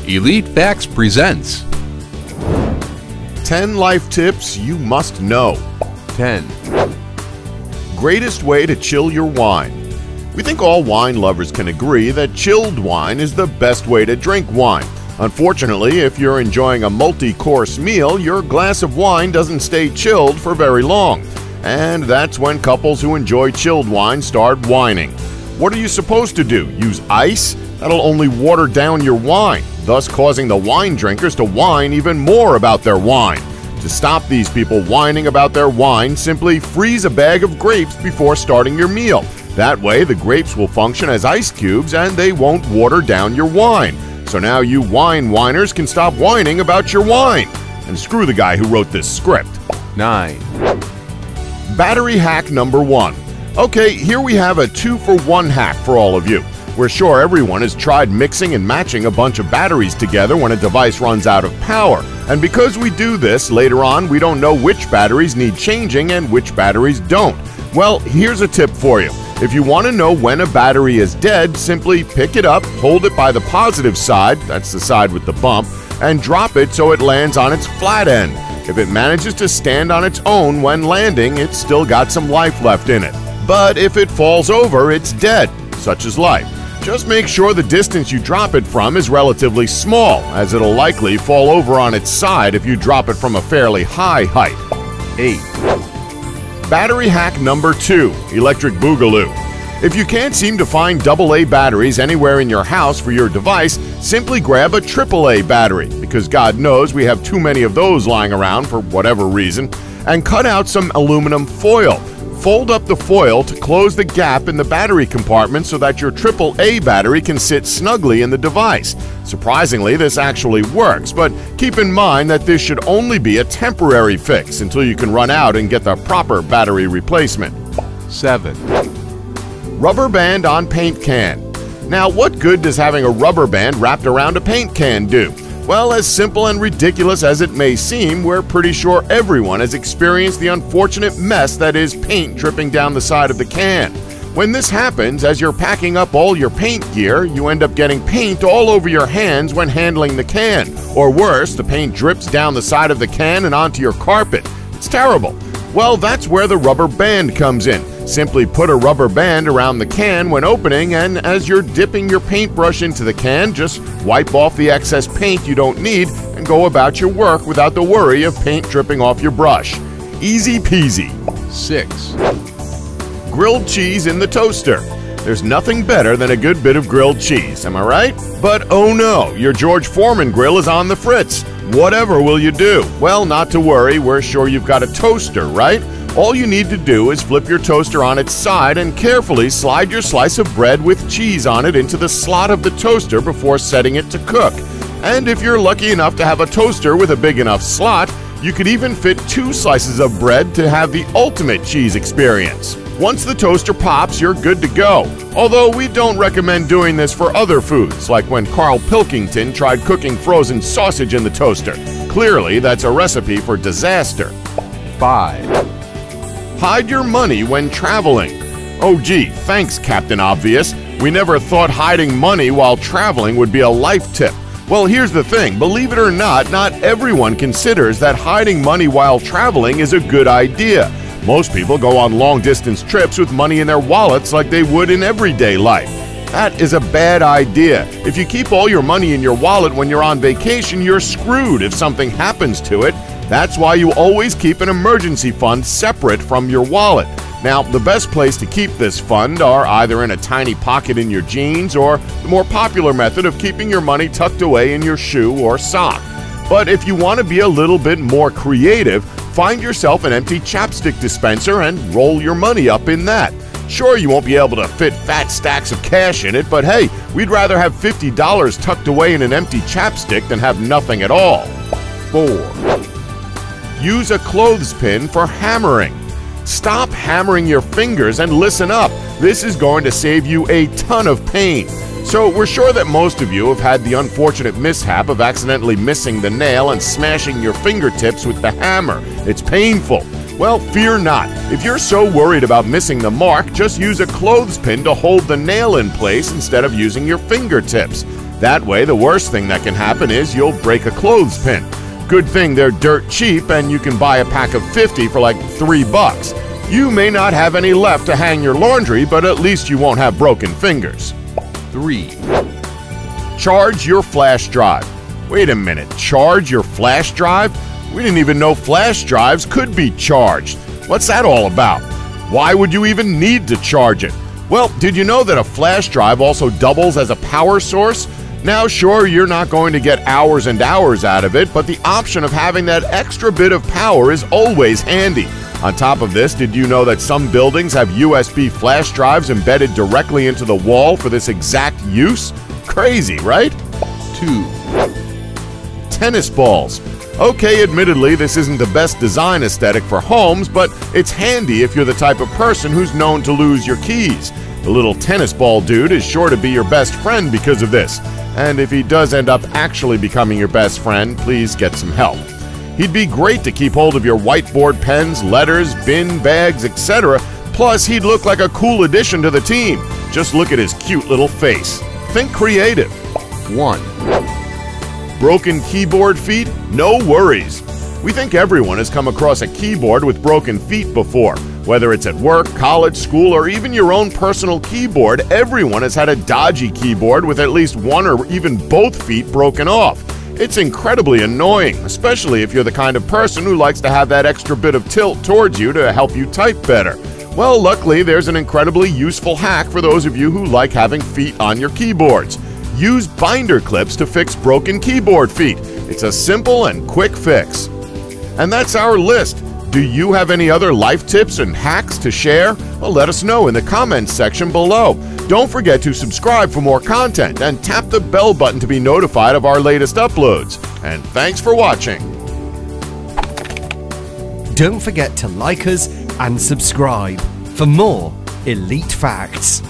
Elite Facts presents 10 life tips you must know. 10. Greatest way to chill your wine. We think all wine lovers can agree that chilled wine is the best way to drink wine. Unfortunately, if you're enjoying a multi-course meal, your glass of wine doesn't stay chilled for very long. And that's when couples who enjoy chilled wine start whining. What are you supposed to do? Use ice? That'll only water down your wine, thus causing the wine drinkers to whine even more about their wine. To stop these people whining about their wine, simply freeze a bag of grapes before starting your meal. That way, the grapes will function as ice cubes and they won't water down your wine. So now you wine whiners can stop whining about your wine. And screw the guy who wrote this script. 9. Battery hack number 1. Okay, here we have a 2-for-1 hack for all of you. We're sure everyone has tried mixing and matching a bunch of batteries together when a device runs out of power. And because we do this, later on we don't know which batteries need changing and which batteries don't. Well, here's a tip for you. If you want to know when a battery is dead, simply pick it up, hold it by the positive side, that's the side with the bump, and drop it so it lands on its flat end. If it manages to stand on its own when landing, it's still got some life left in it. But if it falls over, it's dead. Such is life. Just make sure the distance you drop it from is relatively small, as it'll likely fall over on its side if you drop it from a fairly high height. 8. Battery hack number 2, electric boogaloo. If you can't seem to find AA batteries anywhere in your house for your device, simply grab a AAA battery, because God knows we have too many of those lying around for whatever reason, and cut out some aluminum foil. Fold up the foil to close the gap in the battery compartment so that your AAA battery can sit snugly in the device. Surprisingly, this actually works, but keep in mind that this should only be a temporary fix until you can run out and get the proper battery replacement. 7. Rubber band on paint can. Now, what good does having a rubber band wrapped around a paint can do? Well, as simple and ridiculous as it may seem, we're pretty sure everyone has experienced the unfortunate mess that is paint dripping down the side of the can. When this happens, as you're packing up all your paint gear, you end up getting paint all over your hands when handling the can. Or worse, the paint drips down the side of the can and onto your carpet. It's terrible. Well, that's where the rubber band comes in. Simply put a rubber band around the can when opening, and as you're dipping your paintbrush into the can, just wipe off the excess paint you don't need and go about your work without the worry of paint dripping off your brush. Easy peasy. 6. Grilled cheese in the toaster. There's nothing better than a good bit of grilled cheese, am I right? But oh no, your George Foreman grill is on the fritz. Whatever will you do? Well, not to worry, we're sure you've got a toaster, right? All you need to do is flip your toaster on its side and carefully slide your slice of bread with cheese on it into the slot of the toaster before setting it to cook. And if you're lucky enough to have a toaster with a big enough slot, you could even fit 2 slices of bread to have the ultimate cheese experience. Once the toaster pops, you're good to go. Although we don't recommend doing this for other foods, like when Carl Pilkington tried cooking frozen sausage in the toaster. Clearly, that's a recipe for disaster. 5. Hide your money when traveling. Oh gee, thanks Captain Obvious. We never thought hiding money while traveling would be a life tip. Well, here's the thing, believe it or not everyone considers that hiding money while traveling is a good idea. Most people go on long-distance trips with money in their wallets like they would in everyday life. That is a bad idea. If you keep all your money in your wallet when you're on vacation, you're screwed if something happens to it. That's why you always keep an emergency fund separate from your wallet. Now, the best place to keep this fund are either in a tiny pocket in your jeans or the more popular method of keeping your money tucked away in your shoe or sock. But if you want to be a little bit more creative, find yourself an empty chapstick dispenser and roll your money up in that. Sure, you won't be able to fit fat stacks of cash in it, but hey, we'd rather have $50 tucked away in an empty chapstick than have nothing at all. 4. Use a clothespin for hammering. Stop hammering your fingers and listen up. This is going to save you a ton of pain. So we're sure that most of you have had the unfortunate mishap of accidentally missing the nail and smashing your fingertips with the hammer. It's painful. Well, fear not. If you're so worried about missing the mark, just use a clothespin to hold the nail in place instead of using your fingertips. That way, the worst thing that can happen is you'll break a clothespin. Good thing they're dirt cheap and you can buy a pack of 50 for like $3. You may not have any left to hang your laundry, but at least you won't have broken fingers. 3, Charge your flash drive. Wait a minute, charge your flash drive? We didn't even know flash drives could be charged. What's that all about? Why would you even need to charge it? Well, did you know that a flash drive also doubles as a power source? Now, sure, you're not going to get hours and hours out of it, but the option of having that extra bit of power is always handy. On top of this, did you know that some buildings have USB flash drives embedded directly into the wall for this exact use? Crazy, right? 2, Tennis balls. Okay, admittedly, this isn't the best design aesthetic for homes, but it's handy if you're the type of person who's known to lose your keys. The little tennis ball dude is sure to be your best friend because of this. And if he does end up actually becoming your best friend, please get some help. He'd be great to keep hold of your whiteboard pens, letters, bin bags, etc. Plus, he'd look like a cool addition to the team. Just look at his cute little face. Think creative. 1, Broken keyboard feet? No worries. We think everyone has come across a keyboard with broken feet before. Whether it's at work, college, school, or even your own personal keyboard, everyone has had a dodgy keyboard with at least one or even both feet broken off. It's incredibly annoying, especially if you're the kind of person who likes to have that extra bit of tilt towards you to help you type better. Well, luckily, there's an incredibly useful hack for those of you who like having feet on your keyboards. Use binder clips to fix broken keyboard feet. It's a simple and quick fix. And that's our list. Do you have any other life tips and hacks to share? Well, let us know in the comments section below. Don't forget to subscribe for more content and tap the bell button to be notified of our latest uploads. And thanks for watching. Don't forget to like us and subscribe for more elite facts.